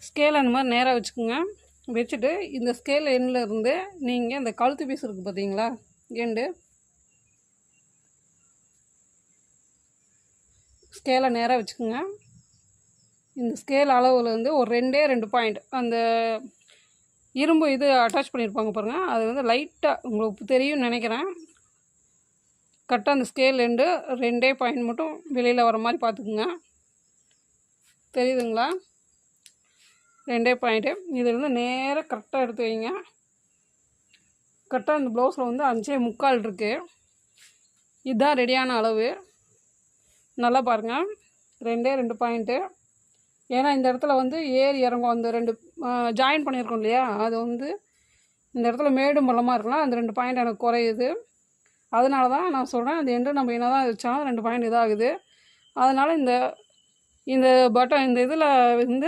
ஸ்கேலை அந்த மாதிரி நேராக வச்சுக்கோங்க. வச்சுட்டு இந்த ஸ்கேல் எண்ணில் இருந்து நீங்கள் இந்த கழுத்து பீஸ் இருக்குது பார்த்தீங்களா, எண்டு ஸ்கேலை நேராக வச்சுக்கோங்க. இந்த ஸ்கேல் அளவில் வந்து ஒரு 2 பாயிண்ட் அந்த இரும்பு இது அட்டாச் பண்ணியிருப்பாங்க பாருங்கள், அது வந்து லைட்டாக உங்களுக்கு தெரியும்னு நினைக்கிறேன். கரெக்டாக அந்த ஸ்கேல் எண்டு 2 பாயிண்ட் மட்டும் வெளியில் வர மாதிரி பார்த்துக்குங்க. தெரியுதுங்களா? 2 பாயிண்ட்டு இதிலேருந்து நேராக கரெக்டாக எடுத்து வைங்க. கரெக்டாக இந்த ப்ளவுஸில் வந்து 5.25 இருக்குது. இதுதான் ரெடியான அளவு. நல்லா பாருங்கள், 2 பாயிண்ட்டு. ஏன்னா இந்த இடத்துல வந்து ஏறி இறங்கும் அந்த 2 ஜாயின் பண்ணியிருக்கோம் இல்லையா, அது வந்து இந்த இடத்துல மேடும் பள்ளமாக இருக்கலாம். அந்த 2 பாயிண்ட் எனக்கு குறையுது. அதனால தான் நான் சொல்கிறேன், அந்த எண்டு நம்ம என்ன தான் வச்சாலும் 2 பாயிண்ட் இதாகுது. அதனால் இந்த பட்டன் இந்த இதில் வந்து